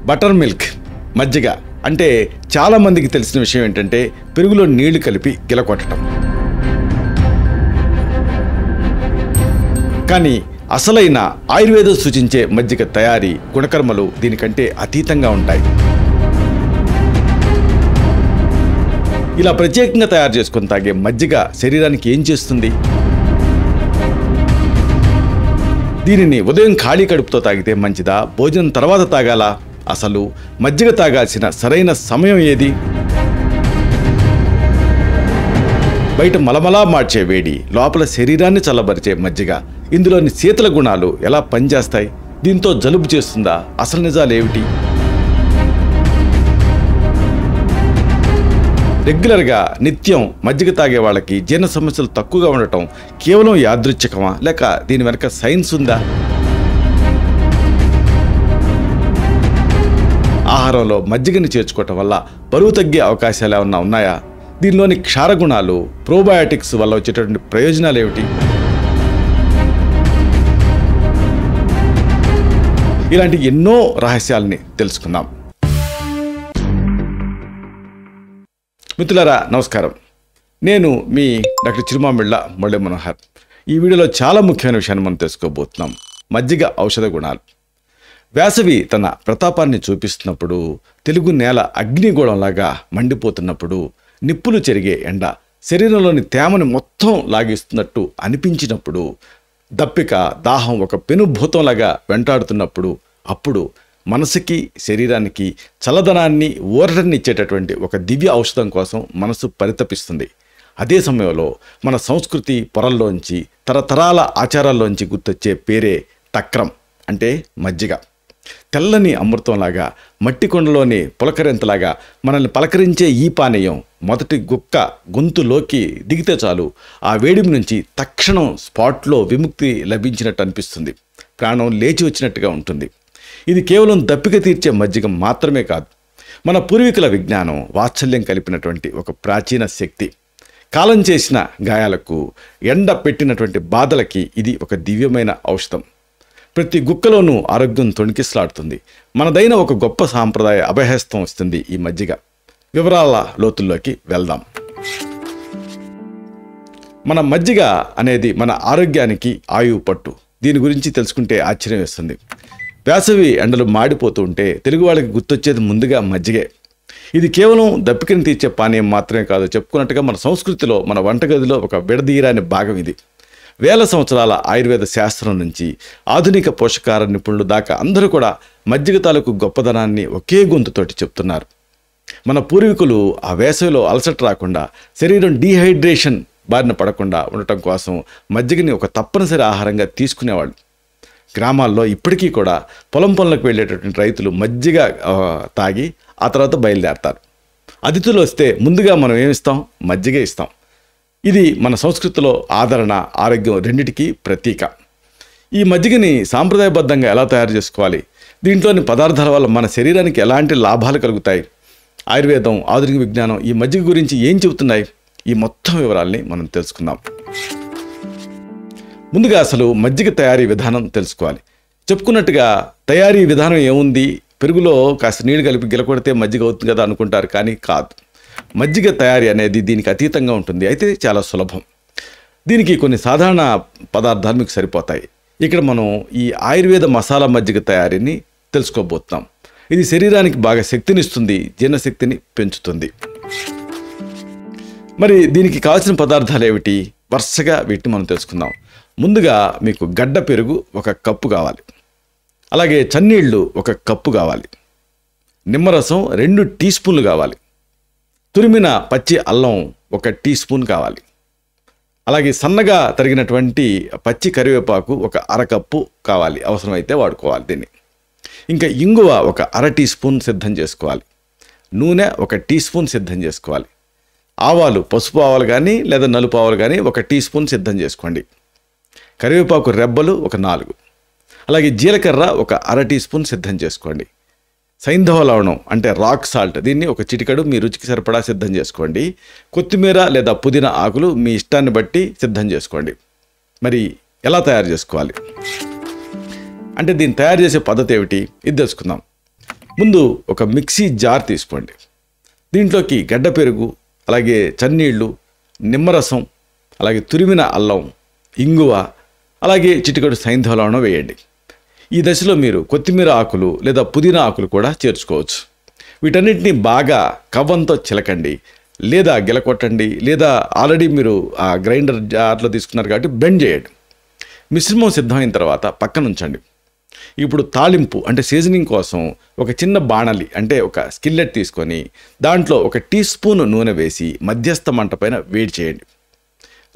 Butter milk, మజ్జిగ అంటే చాలామందికి తెలిసిన విషయం ఏంటంటే పెరుగులో నీళ్లు కలిపి గిలకొట్టడం. కానీ అసలైన ఆయుర్వేదం సూచించే మజ్జిగ తయారీ గుణకర్మలు దీనికంటే అతీతంగా ఉంటాయి. ఇలా ప్రత్యేకంగా తయారు చేసుకుని తాగే మజ్జిగ శరీరానికి ఏం చేస్తుంది? దీనిని ఉదయం ఖాళీ కడుపుతో తాగితే మంచిదా, భోజనం తర్వాత తాగాలా? అసలు మజ్జిగ తాగాల్సిన సరైన సమయం ఏది? బయట మలమలా మార్చే వేడి, లోపల శరీరాన్ని చల్లబరిచే మజ్జిగ, ఇందులోని శీతల గుణాలు ఎలా పనిచేస్తాయి? దీంతో జలుబు చేస్తుందా? అసలు నిజాలేమిటి? రెగ్యులర్గా నిత్యం మజ్జిగ తాగే వాళ్ళకి జీర్ణ సమస్యలు తక్కువగా ఉండటం కేవలం యాదృచ్ఛికమా, లేక దీని వెనక సైన్స్ ఉందా? ఆహారంలో మజ్జిగని చేర్చుకోవటం వల్ల బరువు తగ్గే అవకాశాలు ఏమన్నా ఉన్నాయా? దీనిలోని క్షారగుణాలు, ప్రోబయాటిక్స్ వల్ల వచ్చేటటువంటి ప్రయోజనాలు ఏమిటి? ఇలాంటి ఎన్నో రహస్యాలని తెలుసుకుందాం. మిత్రులారా నమస్కారం, నేను మీ డాక్టర్ చిరుమామిళ్ళ మురళీ మనోహర్. ఈ వీడియోలో చాలా ముఖ్యమైన విషయాన్ని మనం తెలుసుకోబోతున్నాం. మజ్జిగ ఔషధ గుణాలు. వేసవి తన ప్రతాపాన్ని చూపిస్తున్నప్పుడు, తెలుగు నేల అగ్నిగోళంలాగా మండిపోతున్నప్పుడు, నిప్పులు చెరిగే ఎండ శరీరంలోని తేమని మొత్తం లాగిస్తున్నట్టు అనిపించినప్పుడు, దప్పిక దాహం ఒక పెనుభూతంలాగా వెంటాడుతున్నప్పుడు, అప్పుడు మనసుకి శరీరానికి చల్లదనాన్ని ఊరటని ఇచ్చేటటువంటి ఒక దివ్య ఔషధం కోసం మనసు పరితపిస్తుంది. అదే సమయంలో మన సంస్కృతి పొరల్లోంచి, తరతరాల ఆచారాల్లోంచి గుర్తొచ్చే పేరే తక్రం, అంటే మజ్జిగ. తెల్లని అమృతంలాగా, మట్టి కొండలోని పులకరింతలాగా మనల్ని పలకరించే ఈ పానీయం మొదటి గుక్క గొంతులోకి దిగితే చాలు, ఆ వేడిమి నుంచి తక్షణం స్పాట్లో విముక్తి లభించినట్టు అనిపిస్తుంది. ప్రాణం లేచి వచ్చినట్టుగా ఉంటుంది. ఇది కేవలం దప్పిక తీర్చే మజ్జిగ మాత్రమే కాదు, మన పూర్వీకుల విజ్ఞానం, వాత్సల్యం కలిపినటువంటి ఒక ప్రాచీన శక్తి. కాలం చేసిన గాయాలకు, ఎండ పెట్టినటువంటి బాధలకి ఇది ఒక దివ్యమైన ఔషధం. ప్రతి గుక్కలోనూ ఆరోగ్యం తొణికిసలాడుతుంది. మనదైన ఒక గొప్ప సాంప్రదాయ అభయహస్తం వస్తుంది ఈ మజ్జిగ. వివరాల లోతుల్లోకి వెళ్దాం. మన మజ్జిగ అనేది మన ఆరోగ్యానికి ఆయువు పట్టు. దీని గురించి తెలుసుకుంటే ఆశ్చర్యం వేస్తుంది. వేసవి ఎండలు మాడిపోతూ ఉంటే తెలుగు వాళ్ళకి గుర్తొచ్చేది ముందుగా మజ్జిగే. ఇది కేవలం దప్పికని తీర్చే పానీయం మాత్రమే కాదు, చెప్పుకున్నట్టుగా మన సంస్కృతిలో, మన వంటగదిలో ఒక విడదీయరాని భాగం ఇది. వేల సంవత్సరాల ఆయుర్వేద శాస్త్రం నుంచి ఆధునిక పోషకాహార నిపుణులు దాకా అందరూ కూడా మజ్జిగ తాలూకు గొప్పదనాన్ని ఒకే గొంతుతోటి చెప్తున్నారు. మన పూర్వీకులు ఆ వేసవిలో అలసట రాకుండా, శరీరం డీహైడ్రేషన్ బారిన పడకుండా ఉండటం కోసం మజ్జిగని ఒక తప్పనిసరి ఆహారంగా తీసుకునేవాళ్ళు. గ్రామాల్లో ఇప్పటికీ కూడా పొలం పనులకు వెళ్ళేటటువంటి రైతులు మజ్జిగ తాగి ఆ తర్వాత బయలుదేరతారు. అతిథులు వస్తే ముందుగా మనం ఏమిస్తాం? మజ్జిగ ఇస్తాం. ఇది మన సంస్కృతిలో ఆదరణ, ఆరోగ్యం రెండిటికీ ప్రతీక. ఈ మజ్జిగని సాంప్రదాయబద్ధంగా ఎలా తయారు చేసుకోవాలి? దీంట్లోని పదార్థాల వల్ల మన శరీరానికి ఎలాంటి లాభాలు కలుగుతాయి? ఆయుర్వేదం, ఆధునిక విజ్ఞానం ఈ మజ్జిగ గురించి ఏం చెబుతున్నాయి? ఈ మొత్తం వివరాల్ని మనం తెలుసుకుందాం. ముందుగా అసలు మజ్జిగ తయారీ విధానం తెలుసుకోవాలి. చెప్పుకున్నట్టుగా తయారీ విధానం ఏముంది? పెరుగులో కాస్త నీళ్ళు కలిపి గిలకొడితే మజ్జిగ అవుతుంది కదా అనుకుంటారు, కానీ కాదు. మజ్జిగ తయారీ అనేది దీనికి అతీతంగా ఉంటుంది. అయితే చాలా సులభం. దీనికి కొన్ని సాధారణ పదార్థాలు మీకు సరిపోతాయి. ఇక్కడ మనం ఈ ఆయుర్వేద మసాలా మజ్జిగ తయారీని తెలుసుకోబోతున్నాం. ఇది శరీరానికి బాగా శక్తినిస్తుంది, జీర్ణశక్తిని పెంచుతుంది. మరి దీనికి కావాల్సిన పదార్థాలు ఏమిటి? వరుసగా వీటిని మనం తెలుసుకుందాం. ముందుగా మీకు గడ్డ పెరుగు 1 కప్పు కావాలి. అలాగే చన్నీళ్ళు 1 కప్పు కావాలి. నిమ్మరసం 2 టీ స్పూన్లు కావాలి. తురిమిన పచ్చి అల్లం 1 టీ స్పూన్ కావాలి. అలాగే సన్నగా తరిగినటువంటి పచ్చి కరివేపాకు 1 అరకప్పు కావాలి. అవసరమైతే వాడుకోవాలి దీన్ని. ఇంకా ఇంగువ 1 అర టీ స్పూన్ సిద్ధం చేసుకోవాలి. నూనె 1 టీ స్పూన్ సిద్ధం చేసుకోవాలి. ఆవాలు, పసుపు ఆవాలు కానీ లేదా నలుపు ఆవాలు కానీ 1 టీ స్పూన్ సిద్ధం చేసుకోండి. కరివేపాకు రెబ్బలు 4. అలాగే జీలకర్ర 1 అర టీ స్పూన్ సిద్ధం చేసుకోండి. సైంధవ లవణం అంటే రాక్ సాల్ట్, దీన్ని 1 చిటికెడు మీ రుచికి సరిపడా సిద్ధం చేసుకోండి. కొత్తిమీర లేదా పుదీనా ఆకులు మీ ఇష్టాన్ని బట్టి సిద్ధం చేసుకోండి. మరి ఎలా తయారు చేసుకోవాలి అంటే దీన్ని తయారు చేసే పద్ధతి ఏమిటి? ఇది తెలుసుకుందాం. ముందు ఒక మిక్సీ జార్ తీసుకోండి. దీంట్లోకి గడ్డ పెరుగు, అలాగే చన్నీళ్ళు, నిమ్మరసం, అలాగే తురిమిన అల్లం, ఇంగువ, అలాగే చిటికెడు సైంధవ లవణం వేయండి. ఈ దశలో మీరు కొత్తిమీర ఆకులు లేదా పుదీనా ఆకులు కూడా చేర్చుకోవచ్చు. వీటన్నిటిని బాగా కవ్వంతో చిలకండి, లేదా గిలకొట్టండి, లేదా ఆల్రెడీ మీరు ఆ గ్రైండర్ జార్లో తీసుకున్నారు కాబట్టి బ్లెండ్ చేయండి. మిశ్రమం సిద్ధమైన తర్వాత పక్కన ఉంచండి. ఇప్పుడు తాలింపు అంటే సీజనింగ్ కోసం ఒక చిన్న బాణలి అంటే ఒక స్కిల్లెట్ తీసుకొని దాంట్లో 1 టీ స్పూన్ నూనె వేసి మధ్యస్థ మంట పైన వేడి చేయండి.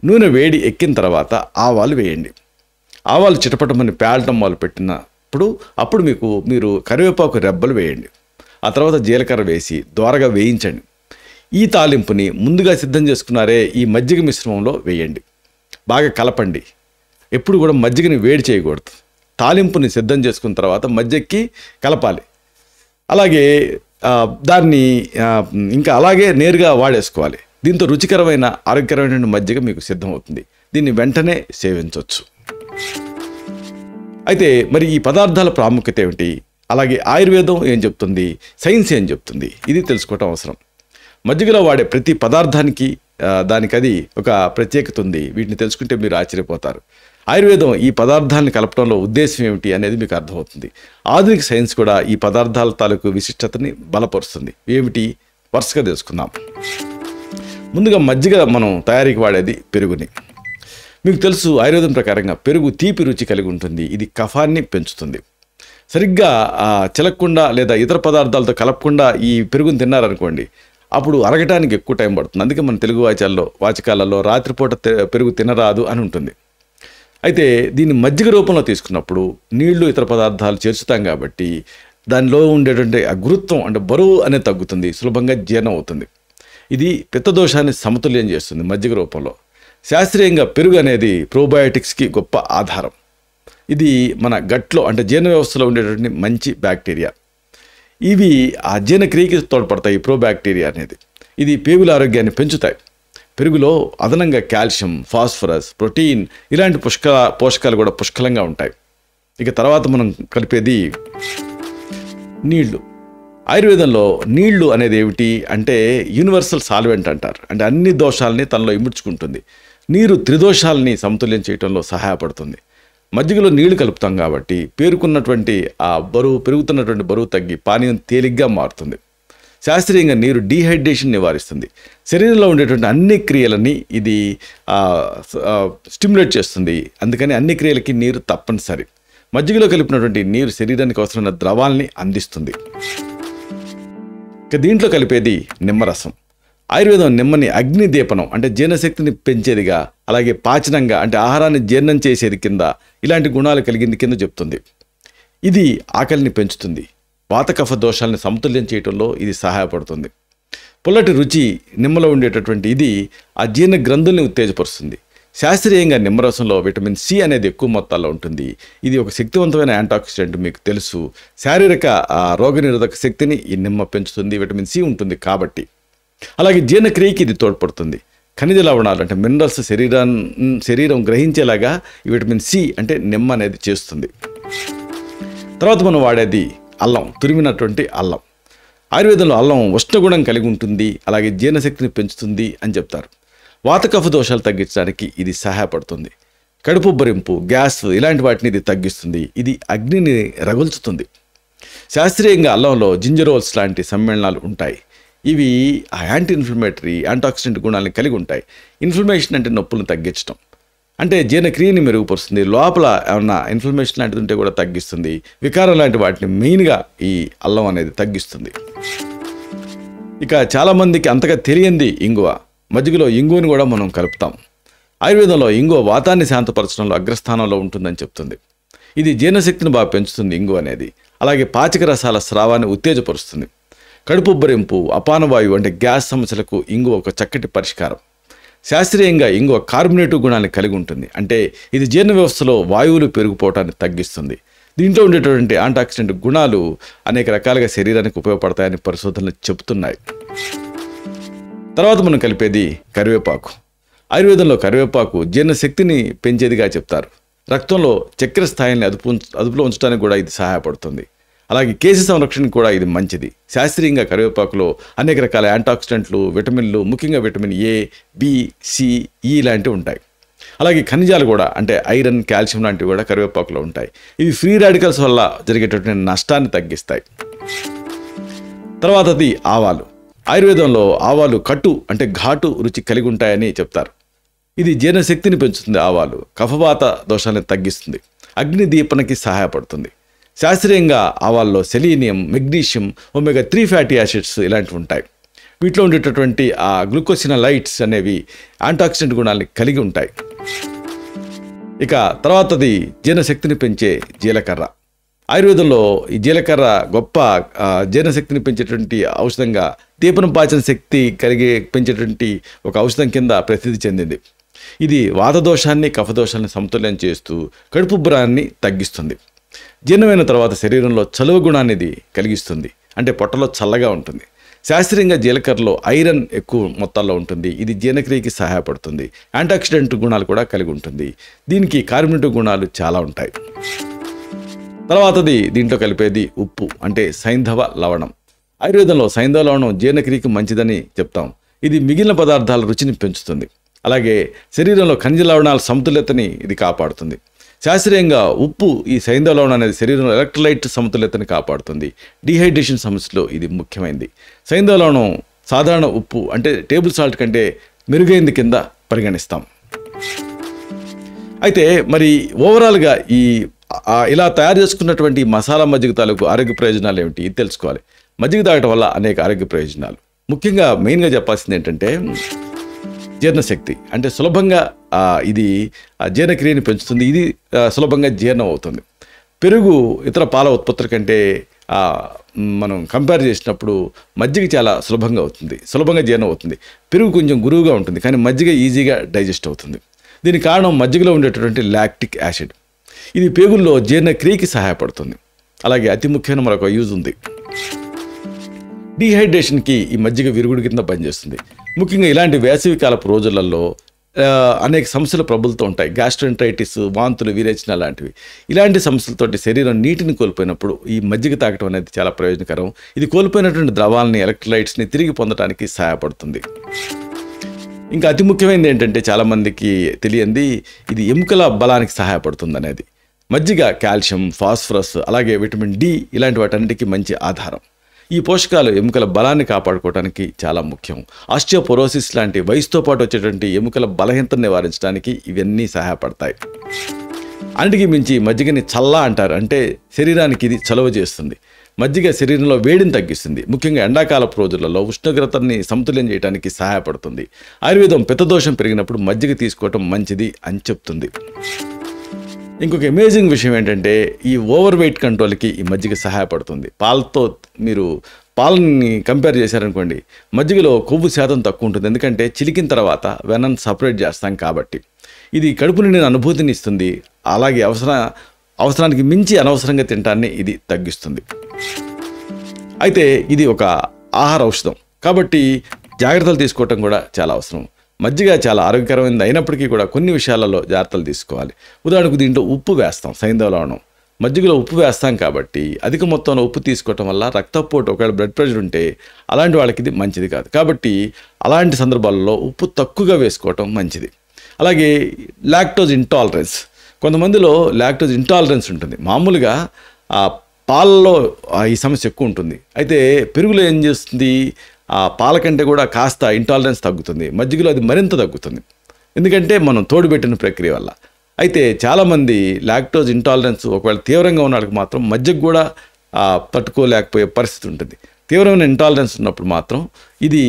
నూనె వేడి ఎక్కిన తర్వాత ఆవాలు వేయండి. ఆవాలు చిటపటమని పేలటం మొదలుపెట్టినప్పుడు మీరు కరివేపాకు రెబ్బలు వేయండి. ఆ తర్వాత జీలకర్ర వేసి దోరగా వేయించండి. ఈ తాలింపుని ముందుగా సిద్ధం చేసుకున్నారే ఈ మజ్జిగ మిశ్రమంలో వేయండి. బాగా కలపండి. ఎప్పుడు కూడా మజ్జిగని వేడి చేయకూడదు. తాలింపుని సిద్ధం చేసుకున్న తర్వాత మజ్జిగకి కలపాలి. అలాగే దాన్ని ఇంకా అలాగే నేరుగా వాడేసుకోవాలి. దీంతో రుచికరమైన ఆరోగ్యకరమైన మజ్జిగ మీకు సిద్ధమవుతుంది. దీన్ని వెంటనే సేవించవచ్చు. అయితే మరి ఈ పదార్థాల ప్రాముఖ్యత ఏమిటి, అలాగే ఆయుర్వేదం ఏం చెప్తుంది, సైన్స్ ఏం చెప్తుంది, ఇది తెలుసుకోవటం అవసరం. మజ్జిగలో వాడే ప్రతి పదార్థానికి దానికది ఒక ప్రత్యేకత ఉంది. వీటిని తెలుసుకుంటే మీరు ఆశ్చర్యపోతారు. ఆయుర్వేదం ఈ పదార్థాలను కలపడంలో ఉద్దేశం ఏమిటి అనేది మీకు అర్థమవుతుంది. ఆధునిక సైన్స్ కూడా ఈ పదార్థాల తాలూకు విశిష్టతని బలపరుస్తుంది. ఏమిటి వరుసగా తెలుసుకుందాం. ముందుగా మజ్జిగ మనం తయారీకి వాడేది పెరుగుని. మీకు తెలుసు ఆయుర్వేదం ప్రకారంగా పెరుగు తీపి రుచి కలిగి ఉంటుంది. ఇది కఫాన్ని పెంచుతుంది. సరిగ్గా చిలకకుండా లేదా ఇతర పదార్థాలతో కలపకుండా ఈ పెరుగుని తిన్నారనుకోండి, అప్పుడు అరగటానికి ఎక్కువ టైం పడుతుంది. అందుకే మన తెలుగు వాచకాలలో రాత్రిపూట పెరుగు తినరాదు అని ఉంటుంది. అయితే దీన్ని మజ్జిగ రూపంలో తీసుకున్నప్పుడు నీళ్లు ఇతర పదార్థాలు చేర్చుతాం కాబట్టి దానిలో ఉండేటువంటి ఆ గురుత్వం అంటే బరువు అనేది తగ్గుతుంది, సులభంగా జీర్ణం అవుతుంది. ఇది పిత్తదోషాన్ని సమతుల్యం చేస్తుంది మజ్జిగ రూపంలో. శాస్త్రీయంగా పెరుగు అనేది ప్రోబయోటిక్స్కి గొప్ప ఆధారం. ఇది మన గట్లో అంటే జీర్ణ వ్యవస్థలో ఉండేటువంటి మంచి బ్యాక్టీరియా. ఇవి ఆ జీర్ణక్రియకి తోడ్పడతాయి. ప్రోబ్యాక్టీరియా అనేది ఇది పేగుల ఆరోగ్యాన్ని పెంచుతాయి. పెరుగులో అదనంగా కాల్షియం, ఫాస్ఫరస్, ప్రోటీన్ ఇలాంటి పోషకాలు కూడా పుష్కలంగా ఉంటాయి. ఇక తర్వాత మనం కలిపేది నీళ్లు. ఆయుర్వేదంలో నీళ్లు అనేది ఏమిటి అంటే యూనివర్సల్ సాల్వెంట్ అంటారు. అంటే అన్ని దోషాలని తనలో ఇముడ్చుకుంటుంది. నీరు త్రిదోషాలని సమతుల్యం చేయడంలో సహాయపడుతుంది. మజ్జిగలో నీళ్లు కలుపుతాం కాబట్టి పెరుగుతున్నటువంటి బరువు తగ్గి పానీయం తేలిగ్గా మారుతుంది. శాస్త్రీయంగా నీరు డీహైడ్రేషన్ నివారిస్తుంది. శరీరంలో ఉండేటువంటి అన్ని క్రియలని ఇది స్టిమ్యులేట్ చేస్తుంది. అందుకని అన్ని క్రియలకి నీరు తప్పనిసరి. మజ్జిగలో కలిపినటువంటి నీరు శరీరానికి అవసరమైన ద్రవాల్ని అందిస్తుంది. ఇక దీంట్లో కలిపేది నిమ్మరసం. ఆయుర్వేదం నిమ్మని అగ్నిదీపనం అంటే జీర్ణశక్తిని పెంచేదిగా, అలాగే పాచనంగా అంటే ఆహారాన్ని జీర్ణం చేసేది కింద ఇలాంటి గుణాలు కలిగింది కింద చెప్తుంది. ఇది ఆకలిని పెంచుతుంది. వాతకఫ దోషాలను సమతుల్యం చేయడంలో ఇది సహాయపడుతుంది. పుల్లటి రుచి నిమ్మలో ఉండేటటువంటి ఇది ఆ జీర్ణ గ్రంథుల్ని ఉత్తేజపరుస్తుంది. శాస్త్రీయంగా నిమ్మరసంలో విటమిన్ సి అనేది ఎక్కువ మొత్తాల్లో ఉంటుంది. ఇది ఒక శక్తివంతమైన యాంటాక్సిడెంట్ మీకు తెలుసు. శారీరక రోగనిరోధక శక్తిని ఈ నిమ్మ పెంచుతుంది. విటమిన్ సి ఉంటుంది కాబట్టి. అలాగే జీర్ణక్రియకి ఇది తోడ్పడుతుంది. ఖనిజ లవణాలు అంటే మినరల్స్ శరీరం గ్రహించేలాగా ఈ విటమిన్ సి అంటే నిమ్మ అనేది చేస్తుంది. తర్వాత మనం వాడేది అల్లం, తురిమినటువంటి అల్లం. ఆయుర్వేదంలో అల్లం ఉష్ణగుణం కలిగి ఉంటుంది, అలాగే జీర్ణశక్తిని పెంచుతుంది అని చెప్తారు. వాతకఫ దోషాలు తగ్గించడానికి ఇది సహాయపడుతుంది. కడుపుబ్బరింపు, గ్యాస్ ఇలాంటి వాటిని ఇది తగ్గిస్తుంది. ఇది అగ్నిని రగుల్చుతుంది. శాస్త్రీయంగా అల్లంలో జింజరోల్స్ లాంటి సమ్మేళనాలు ఉంటాయి. ఇవి యాంటీ ఇన్ఫ్లమేటరీ, యాంటాక్సిడెంట్ గుణాలను కలిగి ఉంటాయి. ఇన్ఫ్లమేషన్ అంటే నొప్పులను తగ్గించడం, అంటే జీర్ణక్రియని మెరుగుపరుస్తుంది. లోపల ఏమన్నా ఇన్ఫ్లమేషన్ లాంటిది ఉంటే కూడా తగ్గిస్తుంది. వికారం లాంటి వాటిని మెయిన్గా ఈ అల్లం అనేది తగ్గిస్తుంది. ఇక చాలామందికి అంతగా తెలియంది ఇంగువ. మజ్జిగలో ఇంగువని కూడా మనం కలుపుతాం. ఆయుర్వేదంలో ఇంగువ వాతాన్ని శాంతపరచడంలో అగ్రస్థానంలో ఉంటుందని చెప్తుంది. ఇది జీర్ణశక్తిని బాగా పెంచుతుంది ఇంగువ అనేది. అలాగే పాచక రసాల స్రావాన్ని ఉత్తేజపరుస్తుంది. కడుపుబ్బరింపు, అపానవాయువు అంటే గ్యాస్ సమస్యలకు ఇంగువ ఒక చక్కటి పరిష్కారం. శాస్త్రీయంగా ఇంగువ కార్బోనేటివ్ గుణాన్ని కలిగి ఉంటుంది. అంటే ఇది జీర్ణ వ్యవస్థలో వాయువులు పెరిగిపోవటాన్ని తగ్గిస్తుంది. దీంట్లో ఉండేటువంటి యాంటాక్సిడెంట్ గుణాలు అనేక రకాలుగా శరీరానికి ఉపయోగపడతాయని పరిశోధనలు చెబుతున్నాయి. తర్వాత మనం కలిపేది కరివేపాకు. ఆయుర్వేదంలో కరివేపాకు జీర్ణశక్తిని పెంచేదిగా చెప్తారు. రక్తంలో చక్కెర స్థాయిని అదుపులో ఉంచడానికి కూడా ఇది సహాయపడుతుంది. అలాగే కేశ సంరక్షణకు కూడా ఇది మంచిది. శాస్త్రీయంగా కరివేపాకులో అనేక రకాల యాంటాక్సిడెంట్లు, విటమిన్లు, ముఖ్యంగా విటమిన్ ఏ, బి, సి, ఈ లాంటివి ఉంటాయి. అలాగే ఖనిజాలు కూడా అంటే ఐరన్, కాల్షియం లాంటివి కూడా కరివేపాకులో ఉంటాయి. ఇవి ఫ్రీ రాడికల్స్ వల్ల జరిగేటటువంటి నష్టాన్ని తగ్గిస్తాయి. తర్వాతది ఆవాలు. ఆయుర్వేదంలో ఆవాలు కట్టు అంటే ఘాటు రుచి కలిగి ఉంటాయని చెప్తారు. ఇది జీర్ణశక్తిని పెంచుతుంది. ఆవాలు కఫవాత దోషాలను తగ్గిస్తుంది, అగ్ని దీపనకి సహాయపడుతుంది. శాస్త్రీయంగా ఆవాల్లో selenium, magnesium, omega 3 fatty acids ఇలాంటివి ఉంటాయి. వీటిలో ఉండేటటువంటి ఆ గ్లూకోసినోలైట్స్ అనేవి యాంటాక్సిడెంట్ గుణాలని కలిగి ఉంటాయి. ఇక తర్వాతది జీర్ణశక్తిని పెంచే జీలకర్ర. ఆయుర్వేదంలో ఈ జీలకర్ర గొప్ప జీర్ణశక్తిని పెంచేటువంటి ఔషధంగా, దీపనం పాచన శక్తి పెంచేటువంటి ఒక ఔషధం కింద ప్రసిద్ధి చెందింది. ఇది వాతదోషాన్ని, కఫదోషాన్ని సమతుల్యం చేస్తూ కడుపుబ్బరాన్ని తగ్గిస్తుంది. జీర్ణమైన తర్వాత శరీరంలో చలువ గుణాన్ని ఇది కలిగిస్తుంది, అంటే పొట్టలో చల్లగా ఉంటుంది. శాస్త్రీయంగా జీలకర్రలో ఐరన్ ఎక్కువ మొత్తాల్లో ఉంటుంది. ఇది జీర్ణక్రియకి సహాయపడుతుంది. యాంటాక్సిడెంట్ గుణాలు కూడా కలిగి ఉంటుంది. దీనికి కార్బోనేటివ్ గుణాలు చాలా ఉంటాయి. తర్వాతది దీంట్లో కలిపేది ఉప్పు అంటే సైంధవ లవణం. ఆయుర్వేదంలో సైంధవ లవణం జీర్ణక్రియకి మంచిదని చెప్తాం. ఇది మిగిలిన పదార్థాల రుచిని పెంచుతుంది. అలాగే శరీరంలో ఖనిజ లవణాల సమతుల్యతని ఇది కాపాడుతుంది. శాస్త్రీయంగా ఉప్పు, ఈ సైంధవ లవణం అనేది శరీరంలో ఎలక్ట్రోలైట్ సమతుల్యతని కాపాడుతుంది. డీహైడ్రేషన్ సమస్యలో ఇది ముఖ్యమైనది. సైంధవ లవణం సాధారణ ఉప్పు అంటే టేబుల్ సాల్ట్ కంటే మెరుగైంది కింద పరిగణిస్తాం. అయితే మరి ఓవరాల్గా ఈ ఇలా తయారు చేసుకున్నటువంటి మసాలా మజ్జిగ తాలూకు ఆరోగ్య ప్రయోజనాలు ఏమిటి ఇది తెలుసుకోవాలి. మజ్జిగ తాగటం వల్ల అనేక ఆరోగ్య ప్రయోజనాలు. ముఖ్యంగా మెయిన్గా చెప్పాల్సింది ఏంటంటే జీర్ణశక్తి, అంటే సులభంగా ఇది జీర్ణక్రియని పెంచుతుంది. ఇది సులభంగా జీర్ణం అవుతుంది. పెరుగు ఇతర పాల ఉత్పత్తుల కంటే మనం కంపేర్ చేసినప్పుడు మజ్జిగ చాలా సులభంగా అవుతుంది, సులభంగా జీర్ణం అవుతుంది. పెరుగు కొంచెం గురువుగా ఉంటుంది, కానీ మజ్జిగ ఈజీగా డైజెస్ట్ అవుతుంది. దీనికి కారణం మజ్జిగలో ఉండేటటువంటి లాక్టిక్ యాసిడ్. ఇది పేగుల్లో జీర్ణక్రియకి సహాయపడుతుంది. అలాగే అతి ముఖ్యమైన మరొక యూజ్ ఉంది. డీహైడ్రేషన్కి ఈ మజ్జిగ విరుగుడు కింద పనిచేస్తుంది. ముఖ్యంగా ఇలాంటి వేసవికాలపు రోజులలో అనేక సమస్యలు ప్రబలుతూ ఉంటాయి. గ్యాస్ట్రెంటైటిస్, వాంతులు, విరేచన లాంటివి. ఇలాంటి సమస్యలతోటి శరీరం నీటిని కోల్పోయినప్పుడు ఈ మజ్జిగ తాగటం అనేది చాలా ప్రయోజనకరం. ఇది కోల్పోయినటువంటి ద్రవాలని, ఎలక్ట్రోలైట్స్ని తిరిగి పొందడానికి సహాయపడుతుంది. ఇంకా అతి ముఖ్యమైనది ఏంటంటే చాలామందికి తెలియంది, ఇది ఎముకల బలానికి సహాయపడుతుంది అనేది. మజ్జిగ కాల్షియం, ఫాస్ఫరస్, అలాగే విటమిన్ డి ఇలాంటి వాటన్నిటికీ మంచి ఆధారం. ఈ పోషకాలు ఎముకల బలాన్ని కాపాడుకోవడానికి చాలా ముఖ్యం. ఆస్టియోపోరోసిస్ లాంటి వయసుతో పాటు వచ్చేటువంటి ఎముకల బలహీనతను నివారించడానికి ఇవన్నీ సహాయపడతాయి. అన్నిటికీ మించి మజ్జిగని చల్ల అంటారు, అంటే శరీరానికి ఇది చలువ చేస్తుంది. మజ్జిగ శరీరంలో వేడిని తగ్గిస్తుంది. ముఖ్యంగా ఎండాకాలపు రోజులలో ఉష్ణోగ్రతని సమతుల్యం చేయడానికి సహాయపడుతుంది. ఆయుర్వేదం పిత్తదోషం పెరిగినప్పుడు మజ్జిగ తీసుకోవటం మంచిది అని చెప్తుంది. ఇంకొక అమేజింగ్ విషయం ఏంటంటే ఈ ఓవర్ వెయిట్ కంట్రోల్కి ఈ మజ్జిగ సహాయపడుతుంది. పాలతో మీరు పాలని కంపేర్ చేశారనుకోండి, మజ్జిగలో కొవ్వు శాతం తక్కువ ఉంటుంది. ఎందుకంటే చిలికిన తర్వాత వెన్నను సపరేట్ చేస్తాం కాబట్టి. ఇది కడుపు నిండిన అనుభూతిని ఇస్తుంది. అలాగే అవసరానికి మించి అనవసరంగా తినటాన్ని ఇది తగ్గిస్తుంది. అయితే ఇది ఒక ఆహార ఔషధం కాబట్టి జాగ్రత్తలు తీసుకోవటం కూడా చాలా అవసరం. మజ్జిగ చాలా ఆరోగ్యకరమైనది అయినప్పటికీ కూడా కొన్ని విషయాలలో జాగ్రత్తలు తీసుకోవాలి. ఉదాహరణకు దీంట్లో ఉప్పు వేస్తాం, సైంధవ లవణం. మజ్జిగలో ఉప్పు వేస్తాం కాబట్టి అధిక మొత్తంలో ఉప్పు తీసుకోవటం వల్ల రక్తపోటు, ఒకవేళ బ్లడ్ ప్రెషర్ ఉంటే అలాంటి వాళ్ళకి ఇది మంచిది కాదు. కాబట్టి అలాంటి సందర్భాల్లో ఉప్పు తక్కువగా వేసుకోవటం మంచిది. అలాగే లాక్టోజ్ ఇంటాలరెన్స్, కొంతమందిలో లాక్టోజ్ ఇంటాలరెన్స్ ఉంటుంది. మామూలుగా పాలలో ఈ సమస్య ఎక్కువ ఉంటుంది. అయితే పెరుగులో ఏం చేస్తుంది, పాల కంటే కూడా కాస్త ఇంటాలరెన్స్ తగ్గుతుంది. మజ్జిగలో అది మరింత తగ్గుతుంది, ఎందుకంటే మనం తోడుపెట్టిన ప్రక్రియ వల్ల. అయితే చాలామంది లాక్టోజ్ ఇంటాలరెన్స్ ఒకవేళ తీవ్రంగా ఉన్న వాళ్ళకి మాత్రం మజ్జిగ కూడా తట్టుకోలేకపోయే పరిస్థితి ఉంటుంది. తీవ్రమైన ఇంటాలరెన్స్ ఉన్నప్పుడు మాత్రం ఇది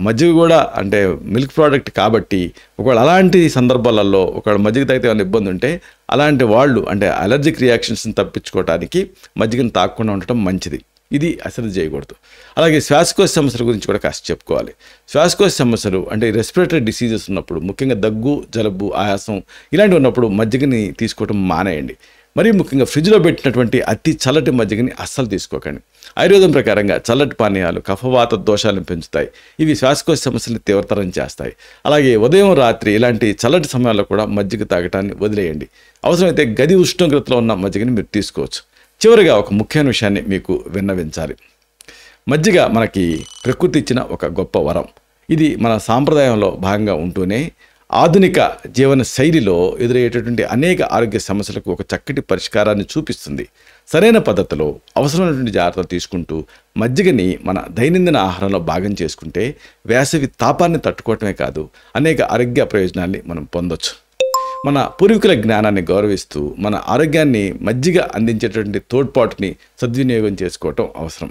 మజ్జిగ కూడా అంటే మిల్క్ ప్రోడక్ట్ కాబట్టి ఒకవేళ అలాంటి సందర్భాలలో ఒకవేళ మజ్జిగ తాగితే ఏమైనా ఇబ్బంది ఉంటే అలాంటి వాళ్ళు అంటే అలర్జిక్ రియాక్షన్స్ని తప్పించుకోవడానికి మజ్జిగను తాగకుండా ఉండటం మంచిది. ఇది అసలు చేయకూడదు. అలాగే శ్వాసకోశ సమస్యల గురించి కూడా కాస్త చెప్పుకోవాలి. శ్వాసకోశ సమస్యలు అంటే రెస్పిరేటరీ డిసీజెస్ ఉన్నప్పుడు, ముఖ్యంగా దగ్గు, జలుబు, ఆయాసం ఇలాంటివి ఉన్నప్పుడు మజ్జిగని తీసుకోవటం మానేయండి. మరీ ముఖ్యంగా ఫ్రిడ్జ్లో పెట్టినటువంటి అతి చల్లటి మజ్జిగని అస్సలు తీసుకోకండి. ఆయుర్వేదం ప్రకారంగా చల్లటి పానీయాలు కఫవాత దోషాలను పెంచుతాయి. ఇవి శ్వాసకోశ సమస్యలను తీవ్రతరం చేస్తాయి. అలాగే ఉదయం, రాత్రి ఇలాంటి చల్లటి సమయాల్లో కూడా మజ్జిగ తాగటాన్ని వదిలేయండి. అవసరమైతే గది ఉష్ణోగ్రతలో ఉన్న మజ్జిగని మీరు తీసుకోవచ్చు. చివరిగా ఒక ముఖ్యమైన విషయాన్ని మీకు విన్నవించాలి. మజ్జిగ మనకి ప్రకృతి ఇచ్చిన ఒక గొప్ప వరం. ఇది మన సాంప్రదాయంలో భాగంగా ఉంటూనే ఆధునిక జీవన శైలిలో ఎదురయ్యేటటువంటి అనేక ఆరోగ్య సమస్యలకు ఒక చక్కటి పరిష్కారాన్ని చూపిస్తుంది. సరైన పద్ధతిలో అవసరమైనటువంటి జాగ్రత్తలు తీసుకుంటూ మజ్జిగని మన దైనందిన ఆహారంలో భాగం చేసుకుంటే వేసవి తాపాన్ని తట్టుకోవటమే కాదు, అనేక ఆరోగ్య ప్రయోజనాల్ని మనం పొందొచ్చు. మన పూర్వీకుల జ్ఞానాన్ని గౌరవిస్తూ మన ఆరోగ్యాన్ని మజ్జిగ అందించేటటువంటి తోడ్పాటుని సద్వినియోగం చేసుకోవటం అవసరం.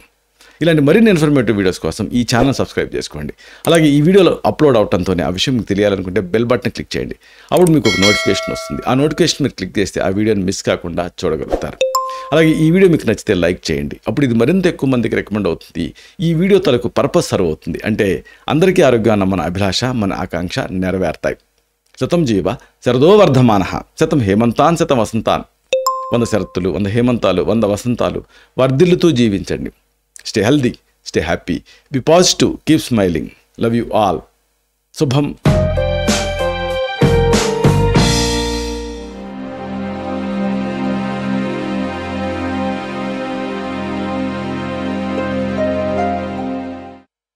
ఇలాంటి మరిన్ని ఇన్ఫర్మేటివ్ వీడియోస్ కోసం ఈ ఛానల్ సబ్స్క్రైబ్ చేసుకోండి. అలాగే ఈ వీడియోలో అప్లోడ్ అవడంతోనే ఆ విషయం మీకు తెలియాలనుకుంటే బెల్ బటన్ క్లిక్ చేయండి. అప్పుడు మీకు ఒక నోటిఫికేషన్ వస్తుంది. ఆ నోటిఫికేషన్ మీరు క్లిక్ చేస్తే ఆ వీడియోని మిస్ కాకుండా చూడగలుగుతారు. అలాగే ఈ వీడియో మీకు నచ్చితే లైక్ చేయండి. అప్పుడు ఇది మరింత ఎక్కువ మందికి రికమెండ్ అవుతుంది. ఈ వీడియో తలకు పర్పస్ సర్వ్ అవుతుంది. అంటే అందరికీ ఆరోగ్యాన్ని మన అభిలాష, మన ఆకాంక్ష నెరవేరుతాయి. శతం జీవ శరదో వర్ధమానః, శతం హేమంతాన్ శతం వసంతాన్. 100 శరత్తులు, 100 హేమంతాలు, 100 వసంతాలు వర్ధిల్లుతూ జీవించండి. Stay healthy, stay happy, be positive, keep smiling. Love you all. Subham